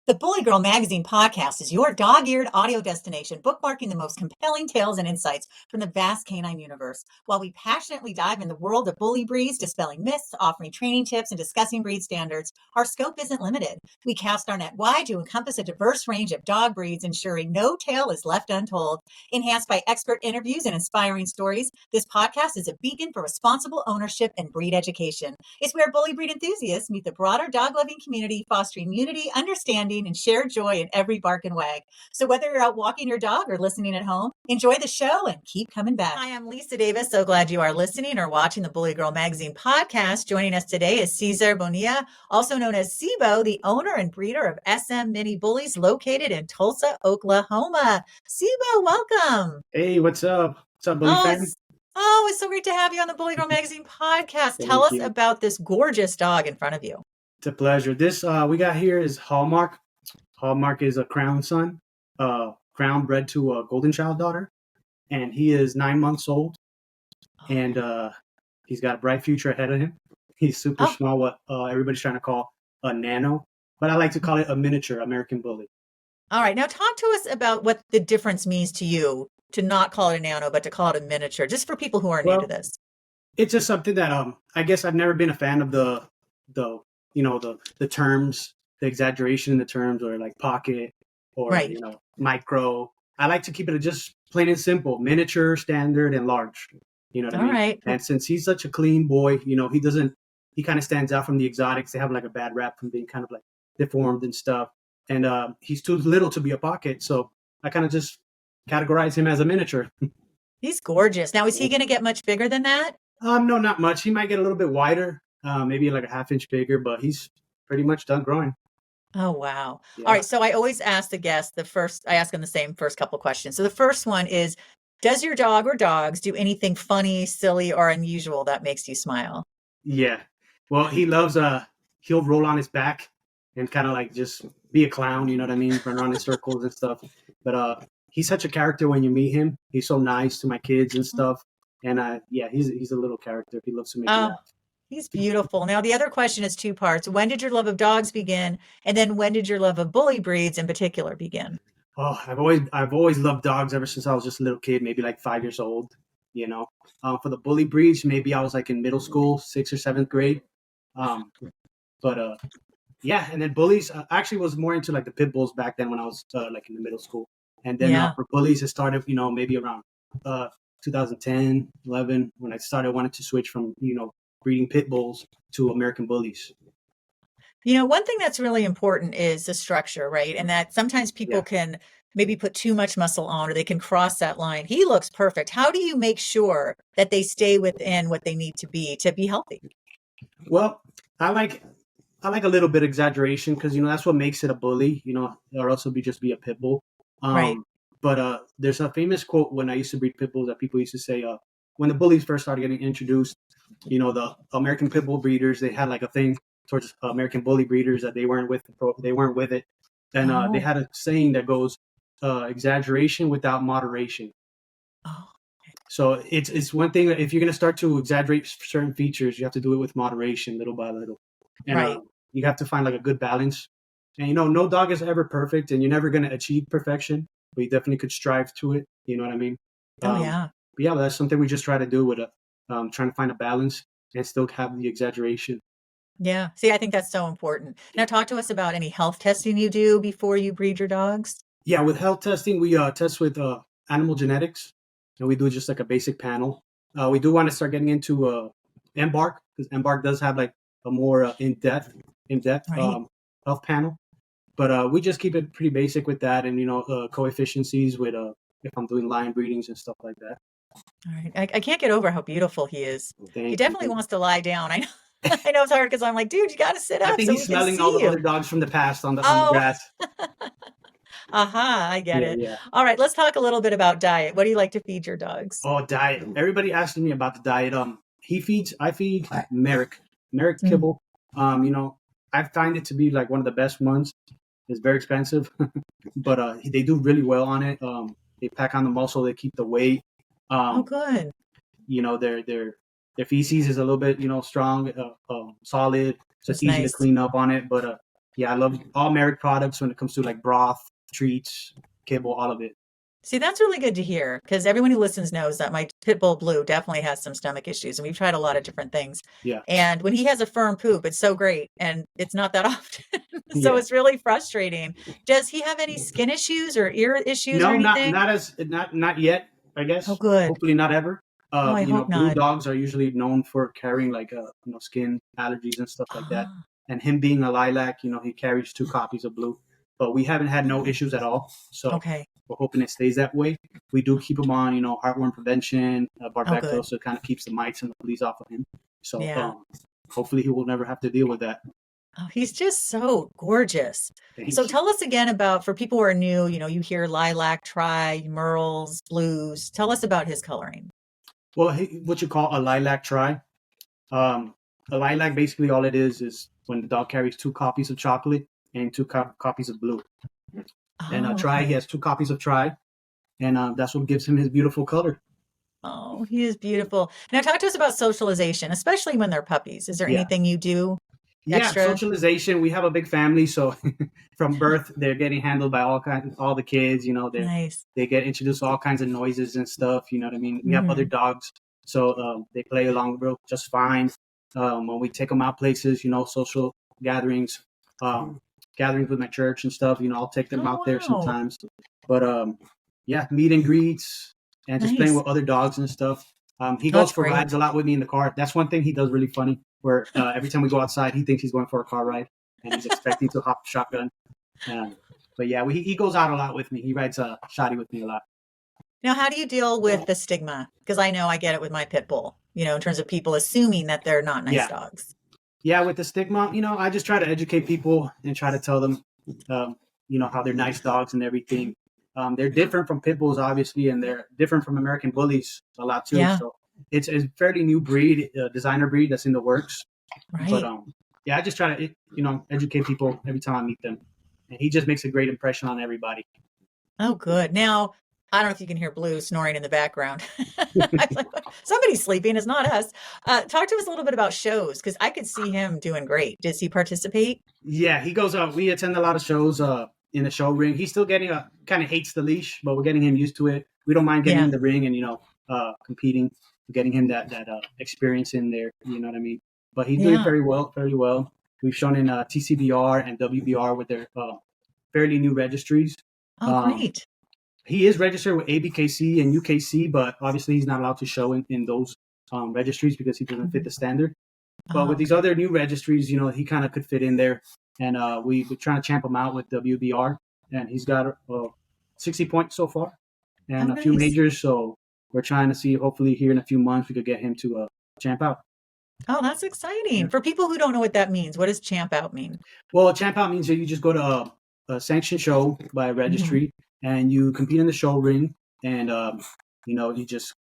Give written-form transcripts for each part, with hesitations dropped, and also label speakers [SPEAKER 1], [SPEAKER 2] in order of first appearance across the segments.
[SPEAKER 1] The Bully Girl Magazine podcast is your dog-eared audio destination, bookmarking the most compelling tales and insights from the vast canine universe. While we passionately dive in the world of bully breeds, dispelling myths, offering training tips, and discussing breed standards, our scope isn't limited. We cast our net wide to encompass a diverse range of dog breeds, ensuring no tale is left untold. Enhanced by expert interviews and inspiring stories, this podcast is a beacon for responsible ownership and breed education. It's where bully breed enthusiasts meet the broader dog-loving community, fostering unity, understanding, and shared joy in every bark and wag. So whether you're out walking your dog or listening at home, enjoy the show and keep coming back. Hi, I'm Lisa Davis. So glad you are listening or watching the Bully Girl Magazine podcast. Joining us today is Cesar Bonilla, also known as CeBo, the owner and breeder of SM Mini Bullies located in Tulsa, Oklahoma. CeBo, welcome.
[SPEAKER 2] Hey, what's up? What's up, Bully fan?
[SPEAKER 1] It's so great to have you on the Bully Girl Magazine podcast. Tell us about this gorgeous dog in front of you.
[SPEAKER 2] It's a pleasure. This we got here is Hallmark. Hallmark is a crown son, crown bred to a golden child daughter, and he is 9 months old, and he's got a bright future ahead of him. He's super small, what everybody's trying to call a nano, but I like to call it a miniature American Bully.
[SPEAKER 1] All right, now talk to us about what the difference means to you to not call it a nano, but to call it a miniature, just for people who are new to this.
[SPEAKER 2] It's just something that I guess I've never been a fan of the terms, the exaggeration in the terms, or like pocket or micro. I like to keep it just plain and simple: miniature, standard, and large. You know what I mean?
[SPEAKER 1] Right.
[SPEAKER 2] And since he's such a clean boy, he kind of stands out from the exotics. They have like a bad rap from being kind of like deformed and stuff. And he's too little to be a pocket, so I kind of just categorize him as a miniature.
[SPEAKER 1] He's gorgeous. Now, is he going to get much bigger than that?
[SPEAKER 2] No, not much. He might get a little bit wider, maybe like a ½ inch bigger, but he's pretty much done growing.
[SPEAKER 1] Oh, wow. Yeah. All right. So I always ask the guests I ask them the same first couple questions. So the first one is, does your dog or dogs do anything funny, silly, or unusual that makes you smile?
[SPEAKER 2] Yeah. Well, he loves, he'll roll on his back and kind of like just be a clown, you know what I mean? Run around in circles and stuff. But he's such a character when you meet him. He's so nice to my kids and stuff. And he's a little character. He loves to make me laugh.
[SPEAKER 1] He's beautiful. Now, the other question is two parts. When did your love of dogs begin? And then when did your love of bully breeds in particular begin?
[SPEAKER 2] Oh, I've always loved dogs ever since I was just a little kid, maybe like 5 years old, you know. For the bully breeds, maybe I was like in middle school, 6th or 7th grade. And then bullies, I actually was more into like the pit bulls back then when I was like in the middle school. And then for bullies, it started, maybe around 2010, 11, when I wanted to switch from, breeding pit bulls to American Bullies.
[SPEAKER 1] One thing that's really important is the structure, right? And that sometimes people can maybe put too much muscle on, or they can cross that line. He looks perfect. How do you make sure that they stay within what they need to be healthy?
[SPEAKER 2] Well, I like a little bit of exaggeration because, that's what makes it a bully, or else it'll just be a pit bull.
[SPEAKER 1] Right.
[SPEAKER 2] But there's a famous quote when I used to breed pit bulls that people used to say, when the bullies first started getting introduced, the American pit bull breeders, they had like a thing towards American bully breeders that they weren't with it. And they had a saying that goes, exaggeration without moderation.
[SPEAKER 1] Oh.
[SPEAKER 2] So it's one thing that if you're going to start to exaggerate certain features, you have to do it with moderation, little by little. And you have to find like a good balance. And, no dog is ever perfect, and you're never going to achieve perfection, but you definitely could strive to it. You know what I mean? But that's something we just try to do with trying to find a balance and still have the exaggeration.
[SPEAKER 1] Yeah. See, I think that's so important. Now, talk to us about any health testing you do before you breed your dogs.
[SPEAKER 2] Yeah, with health testing, we test with animal genetics, and we do just like a basic panel. We do want to start getting into Embark, because Embark does have like a more in-depth health panel. But we just keep it pretty basic with that, and coefficiencies with if I'm doing line breedings and stuff like that.
[SPEAKER 1] All right, I can't get over how beautiful he is. He definitely wants to lie down. I know. I know it's hard because I'm like, dude, you got to sit up.
[SPEAKER 2] I think he's smelling all the other dogs from the past on the grass.
[SPEAKER 1] I get it. Yeah. All right, let's talk a little bit about diet. What do you like to feed your dogs?
[SPEAKER 2] Oh, diet. Everybody asking me about the diet. I feed Merrick kibble. I find it to be like one of the best ones. It's very expensive, but they do really well on it. They pack on the muscle, they keep the weight.
[SPEAKER 1] Good.
[SPEAKER 2] Their feces is a little bit, strong, solid. So it's easy to clean up on it. But Yeah, I love all Merrick products when it comes to like broth, treats, kibble, all of it.
[SPEAKER 1] See, that's really good to hear because everyone who listens knows that my pit bull Blue definitely has some stomach issues, and we've tried a lot of different things.
[SPEAKER 2] Yeah,
[SPEAKER 1] And when he has a firm poop, it's so great, and it's not that often. So
[SPEAKER 2] yeah.
[SPEAKER 1] it's really frustrating. Does he have any skin issues or ear issues or
[SPEAKER 2] No,
[SPEAKER 1] anything?
[SPEAKER 2] not yet. I
[SPEAKER 1] Oh,
[SPEAKER 2] guess.
[SPEAKER 1] good.
[SPEAKER 2] Hopefully not ever.
[SPEAKER 1] Oh, I hope
[SPEAKER 2] Blue
[SPEAKER 1] not.
[SPEAKER 2] dogs are usually known for carrying like skin allergies and stuff like that.
[SPEAKER 1] Ah,
[SPEAKER 2] And him being a lilac, he carries 2 copies of Blue, but we haven't had no issues at all. So
[SPEAKER 1] okay.
[SPEAKER 2] we're hoping it stays that way. We do keep him on, heartworm prevention,
[SPEAKER 1] Oh,
[SPEAKER 2] Barbecto,
[SPEAKER 1] good.
[SPEAKER 2] so it kind of keeps the mites and the fleas off of him. So
[SPEAKER 1] Yeah.
[SPEAKER 2] hopefully he will never have to deal with that.
[SPEAKER 1] Oh, he's just so gorgeous.
[SPEAKER 2] Thank
[SPEAKER 1] So
[SPEAKER 2] you.
[SPEAKER 1] tell us again about, for people who are new, you hear lilac, tri, merles, blues. Tell us about his coloring.
[SPEAKER 2] Well, what you call a lilac tri. Um, a lilac, basically all it is when the dog carries 2 copies of chocolate and 2 copies of Blue. And
[SPEAKER 1] Oh,
[SPEAKER 2] tri, he
[SPEAKER 1] okay.
[SPEAKER 2] has 2 copies of tri, and that's what gives him his beautiful color.
[SPEAKER 1] Oh, he is beautiful. Now talk to us about socialization, especially when they're puppies. Is there
[SPEAKER 2] Yeah.
[SPEAKER 1] anything you do
[SPEAKER 2] Yeah,
[SPEAKER 1] extra?
[SPEAKER 2] socialization. We have a big family, so from birth they're getting handled by all the kids.
[SPEAKER 1] Nice.
[SPEAKER 2] They get introduced to all kinds of noises and stuff. You know what I mean? We have other
[SPEAKER 1] Hmm.
[SPEAKER 2] dogs, so they play along just fine. When we take them out places, social gatherings, gatherings with my church and stuff. I'll take them out there
[SPEAKER 1] Oh, wow.
[SPEAKER 2] sometimes. But yeah, meet and greets and just playing
[SPEAKER 1] Nice.
[SPEAKER 2] with other dogs and stuff. He
[SPEAKER 1] Oh,
[SPEAKER 2] goes
[SPEAKER 1] that's
[SPEAKER 2] for
[SPEAKER 1] great.
[SPEAKER 2] rides a lot with me in the car. That's one thing he does really funny. Where every time we go outside, he thinks he's going for a car ride, and he's expecting to hop shotgun. But yeah, he goes out a lot with me. He rides shoddy with me a lot.
[SPEAKER 1] Now, how do you deal with the stigma? Because I know I get it with my pit bull, in terms of people assuming that they're not nice
[SPEAKER 2] Yeah,
[SPEAKER 1] dogs.
[SPEAKER 2] yeah. With the stigma, I just try to educate people and try to tell them, how they're nice dogs and everything. They're different from pit bulls, obviously, and they're different from American bullies a lot too.
[SPEAKER 1] Yeah,
[SPEAKER 2] So it's a fairly new breed, designer breed that's in the works. But
[SPEAKER 1] right.
[SPEAKER 2] yeah, I just try to educate people every time I meet them, and he just makes a great impression on everybody.
[SPEAKER 1] Oh, good. Now, I don't know if you can hear Blue snoring in the background. I was like, somebody's sleeping. It's not us. Talk to us a little bit about shows because I could see him doing great. Does he participate?
[SPEAKER 2] Yeah, he goes. We attend a lot of shows. In the show ring, he's still getting kind of hates the leash, but we're getting him used to it. We don't mind getting
[SPEAKER 1] Yeah.
[SPEAKER 2] in the ring and competing, getting him that experience in there. You know what I mean? But he's doing
[SPEAKER 1] Yeah.
[SPEAKER 2] very well, very well. We've shown in TCBR and WBR with their fairly new registries.
[SPEAKER 1] Oh,
[SPEAKER 2] Um,
[SPEAKER 1] great.
[SPEAKER 2] he is registered with ABKC and UKC, but obviously he's not allowed to show in those registries because he doesn't fit
[SPEAKER 1] Mhm.
[SPEAKER 2] the standard. But
[SPEAKER 1] Oh,
[SPEAKER 2] with these
[SPEAKER 1] okay.
[SPEAKER 2] other new registries, he kind of could fit in there. And we're trying to champ him out with WBR, and he's got 60 points so far
[SPEAKER 1] Oh,
[SPEAKER 2] and a few
[SPEAKER 1] nice.
[SPEAKER 2] majors. So we're trying to see, hopefully, here in a few months, we could get him to champ out.
[SPEAKER 1] Oh, that's
[SPEAKER 2] Yeah.
[SPEAKER 1] exciting. For people who don't know what that means, what does champ out mean?
[SPEAKER 2] Well, champ out means that you just go to a sanctioned show by a
[SPEAKER 1] Mhm.
[SPEAKER 2] registry, and you compete in the show ring, and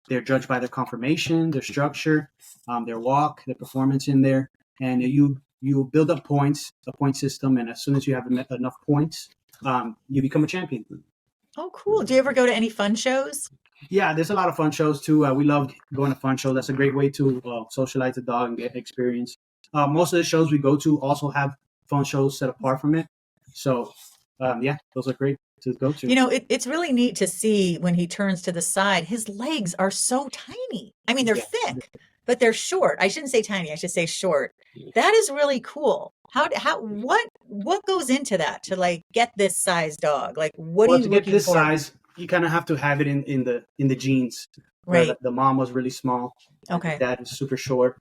[SPEAKER 2] they're judged by their conformation, their structure, their walk, their performance in there, and you build up points, a point system, and as soon as you have enough points, you become a champion.
[SPEAKER 1] Oh, cool. Do you ever go to any fun shows?
[SPEAKER 2] Yeah, there's a lot of fun shows too. We love going to fun shows. That's a great way to socialize the dog and get experience. Most of the shows we go to also have fun shows set apart from it. So, yeah, those are great to go to.
[SPEAKER 1] It's really neat to see when he turns to the side, his legs are so tiny. I mean, they're
[SPEAKER 2] Yeah.
[SPEAKER 1] thick, but they're short. I shouldn't say tiny, I should say short. That is really cool. What goes into that to like get this size dog? Like, what are
[SPEAKER 2] Well,
[SPEAKER 1] you
[SPEAKER 2] to get
[SPEAKER 1] looking
[SPEAKER 2] this
[SPEAKER 1] for?
[SPEAKER 2] size, you kind of have to have it in the genes, where
[SPEAKER 1] Right.
[SPEAKER 2] the mom was really small and the
[SPEAKER 1] Okay.
[SPEAKER 2] dad was super short.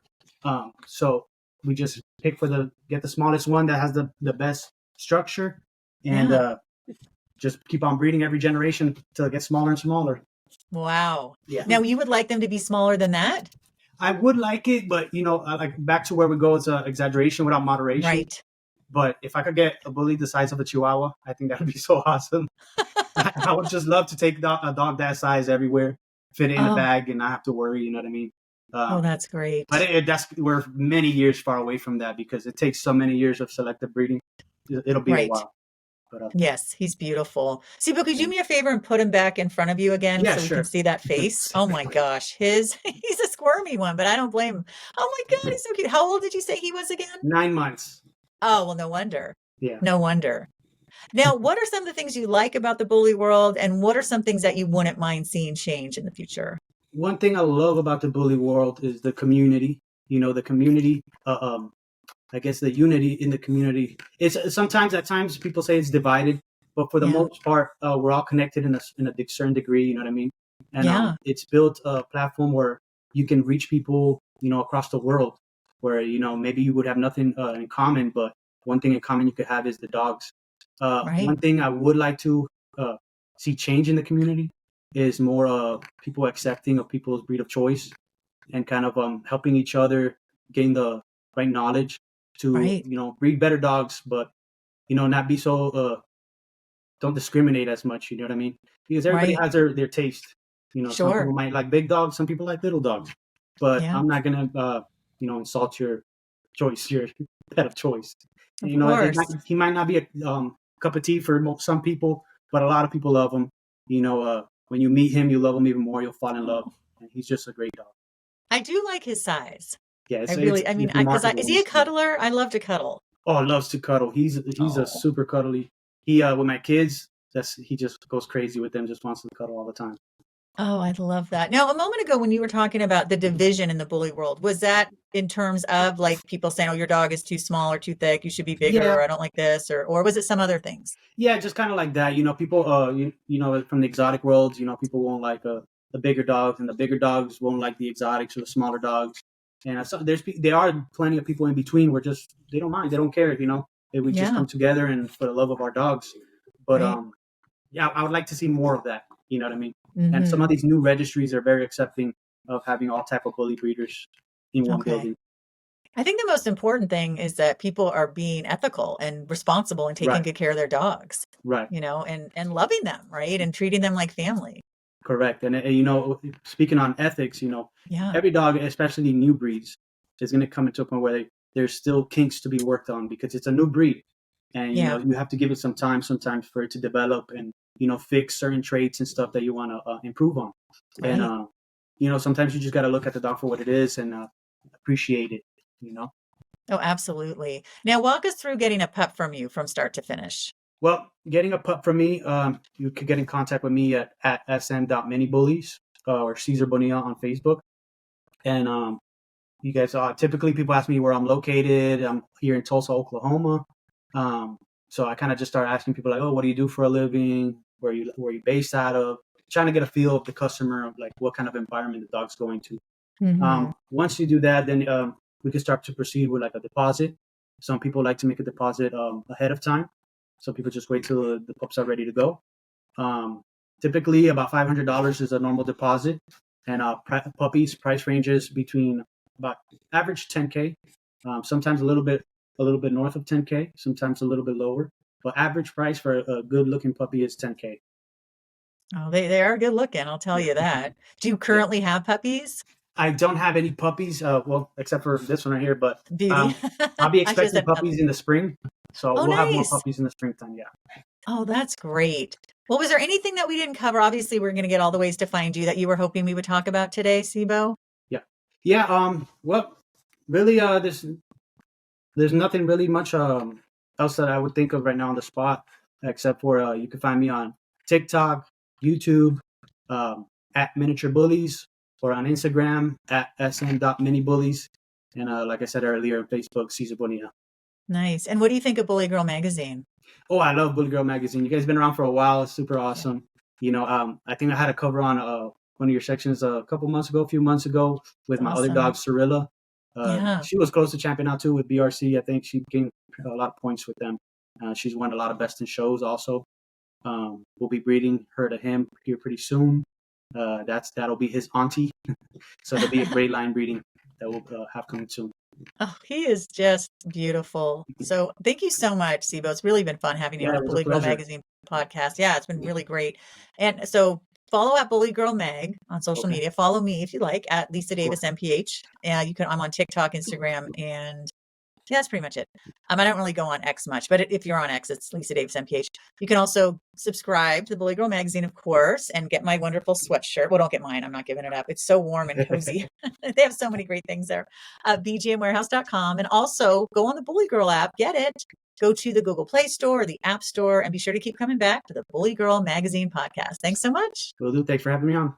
[SPEAKER 2] So we just get the smallest one that has the best structure, and
[SPEAKER 1] Yeah.
[SPEAKER 2] just keep on breeding every generation till it gets smaller and smaller.
[SPEAKER 1] Wow.
[SPEAKER 2] Yeah,
[SPEAKER 1] Now you would like them to be smaller than that?
[SPEAKER 2] I would like it, but like back to where we go, it's an exaggeration without moderation.
[SPEAKER 1] Right.
[SPEAKER 2] But if I could get a bully the size of a Chihuahua, I think that would be so awesome. I would just love to take a dog that size everywhere, fit it in a
[SPEAKER 1] Oh,
[SPEAKER 2] bag, and not have to worry. You know what I mean?
[SPEAKER 1] oh,
[SPEAKER 2] Um,
[SPEAKER 1] that's
[SPEAKER 2] but
[SPEAKER 1] great.
[SPEAKER 2] we're many years far away from that because it takes so many years of selective breeding. It'll be a
[SPEAKER 1] Right.
[SPEAKER 2] while. But
[SPEAKER 1] Yes, he's beautiful. See, but could you do me a favor and put him back in front of you again
[SPEAKER 2] yeah,
[SPEAKER 1] so we can
[SPEAKER 2] sure.
[SPEAKER 1] see that face? Oh my gosh, he's a squirmy one, but I don't blame him. Oh my God, he's so cute. How old did you say he was again?
[SPEAKER 2] 9 months.
[SPEAKER 1] Oh, well, no wonder.
[SPEAKER 2] Yeah.
[SPEAKER 1] No wonder. Now, what are some of the things you like about the bully world, and what are some things that you wouldn't mind seeing change in the future?
[SPEAKER 2] One thing I love about the bully world is the community. You know, the community. I guess the unity in the community. It's sometimes at times people say it's divided, but for the
[SPEAKER 1] Yeah.
[SPEAKER 2] most part, we're all connected in a certain degree. You know what I mean? And
[SPEAKER 1] Yeah.
[SPEAKER 2] it's built a platform where you can reach people, you know, across the world. Where you know maybe you would have nothing in common, but one thing in common you could have is the dogs.
[SPEAKER 1] Right.
[SPEAKER 2] One thing I would like to see change in the community is more people accepting of people's breed of choice and kind of helping each other gain the right knowledge to
[SPEAKER 1] Right.
[SPEAKER 2] you know breed better dogs, but you know not be so don't discriminate as much. You know what I mean? Because everybody
[SPEAKER 1] Right.
[SPEAKER 2] has their taste. You know, some
[SPEAKER 1] Sure.
[SPEAKER 2] people might like big dogs, some people like little dogs. But
[SPEAKER 1] Yeah.
[SPEAKER 2] I'm not gonna you know insult your choice, your pet of choice.
[SPEAKER 1] Of
[SPEAKER 2] You know,
[SPEAKER 1] course.
[SPEAKER 2] he might not be a cup of tea for some people, but a lot of people love him. You know, when you meet him, you love him even more. You'll fall in love, and he's just a great dog.
[SPEAKER 1] I do like his size.
[SPEAKER 2] Yeah,
[SPEAKER 1] I mean,
[SPEAKER 2] it's
[SPEAKER 1] is
[SPEAKER 2] remarkable.
[SPEAKER 1] he a cuddler? I love to cuddle.
[SPEAKER 2] Oh, loves to cuddle. He's a
[SPEAKER 1] Oh.
[SPEAKER 2] super cuddly. He with my kids, he just goes crazy with them. Just wants to cuddle all the time.
[SPEAKER 1] Oh, I love that. Now, a moment ago when you were talking about the division in the bully world, was that in terms of like people saying, "Oh, your dog is too small or too thick, you should be bigger,"
[SPEAKER 2] Yeah,
[SPEAKER 1] or "I don't like this," or was it some other things?
[SPEAKER 2] yeah, just kind of like that. You know, people you know from the exotic worlds, you know, people won't like the bigger dogs, and the bigger dogs won't like the exotics or the smaller dogs. And there are plenty of people in between where just they don't mind, they don't care. You know, if we just
[SPEAKER 1] Yeah,
[SPEAKER 2] come together and for the love of our dogs. But
[SPEAKER 1] right.
[SPEAKER 2] yeah, I would like to see more of that. You know what I mean? And some
[SPEAKER 1] Hmm.
[SPEAKER 2] of these new registries are very accepting of having all type of bully breeders in one
[SPEAKER 1] Okay.
[SPEAKER 2] building.
[SPEAKER 1] I think the most important thing is that people are being ethical and responsible and taking
[SPEAKER 2] Right,
[SPEAKER 1] good care of their dogs,
[SPEAKER 2] right,
[SPEAKER 1] and loving them, right? And treating them like family.
[SPEAKER 2] correct. And you know, speaking on ethics, you know,
[SPEAKER 1] Yeah.
[SPEAKER 2] every dog, especially new breeds, is going to come into a point where there's still kinks to be worked on because it's a new breed, and you know,
[SPEAKER 1] Yeah.
[SPEAKER 2] you have to give it some time sometimes for it to develop and you know fix certain traits and stuff that you want to improve on. And
[SPEAKER 1] Right.
[SPEAKER 2] you know, sometimes you just got to look at the dog for what it is and appreciate it. You know.
[SPEAKER 1] Oh, absolutely. Now walk us through getting a pup from you from start to finish.
[SPEAKER 2] Well, getting a pup from me, you could get in contact with me at SM Mini Bullies or Cesar Bonilla on Facebook. And you guys, typically people ask me where I'm located. I'm here in Tulsa, Oklahoma. Um, so I kind of just start asking people like, oh, what do you do for a living? Where you based out of? Trying to get a feel of the customer of like what kind of environment the dog's going to.
[SPEAKER 1] Hmm.
[SPEAKER 2] Once you do that, then we can start to proceed with like a deposit. Some people like to make a deposit ahead of time. Some people just wait till the pups are ready to go. Um, Typically, about $500 is a normal deposit, and puppies price ranges between about average 10K, sometimes a little bit north of 10K, sometimes a little bit lower. But average price for a good looking puppy is 10K.
[SPEAKER 1] Oh, they are good looking, I'll tell you that. Do you
[SPEAKER 2] Yeah.
[SPEAKER 1] currently have puppies?
[SPEAKER 2] I don't have any puppies, well, except for this one right here. But
[SPEAKER 1] Beauty.
[SPEAKER 2] um, I'll be
[SPEAKER 1] I just
[SPEAKER 2] expecting
[SPEAKER 1] have
[SPEAKER 2] puppies in the spring, so
[SPEAKER 1] Oh,
[SPEAKER 2] we'll have more
[SPEAKER 1] nice.
[SPEAKER 2] puppies in the springtime. Yeah,
[SPEAKER 1] Oh, that's great. Well, was there anything that we didn't cover? Obviously, we're going to get all the ways to find you that you were hoping we would talk about today, CeBo.
[SPEAKER 2] yeah, yeah. Well, really, there's nothing really much else that I would think of right now on the spot, except for you can find me on TikTok, YouTube, um, at Miniature Bullies, or on Instagram at sm.minibullies, and like I said earlier, Facebook Cesar Bonilla.
[SPEAKER 1] Nice. And what do you think of Bully Girl magazine?
[SPEAKER 2] Oh, I love Bully Girl magazine. You guys been around for a while. It's super
[SPEAKER 1] Yeah.
[SPEAKER 2] awesome. You know, I think I had a cover on one of your sections a couple months ago, a few months ago, with my other
[SPEAKER 1] Awesome.
[SPEAKER 2] dog, Cirilla.
[SPEAKER 1] Yeah.
[SPEAKER 2] She was close to champion out too with BRC. I think she gained a lot of points with them. She's won a lot of best in shows also. We'll be breeding her to him here pretty soon. That'll be his auntie. So there'll be a great line breeding that we'll have coming soon.
[SPEAKER 1] Oh, he is just beautiful. So thank you so much, Sibo. It's really been fun having you
[SPEAKER 2] Yeah,
[SPEAKER 1] on
[SPEAKER 2] it
[SPEAKER 1] the
[SPEAKER 2] was a
[SPEAKER 1] Bully Girl
[SPEAKER 2] pleasure.
[SPEAKER 1] Magazine podcast. Yeah, it's been really great. And so follow at Bully Girl Mag on social
[SPEAKER 2] Okay,
[SPEAKER 1] media. Follow me if you like at Lisa
[SPEAKER 2] of course.
[SPEAKER 1] Davis MPH. And I'm on TikTok, Instagram, and Yeah, that's pretty much it. I don't really go on X much, but if you're on X, it's Lisa Davis MPH. You can also subscribe to the Bully Girl magazine, of course, and get my wonderful sweatshirt. Well, don't get mine. I'm not giving it up. It's so warm and cozy. They have so many great things there. BGMwarehouse.com. And also go on the Bully Girl app. Get it. Go to the Google Play Store or the App Store, and be sure to keep coming back to the Bully Girl Magazine podcast. Thanks so much.
[SPEAKER 2] Will do. Thanks for having me on.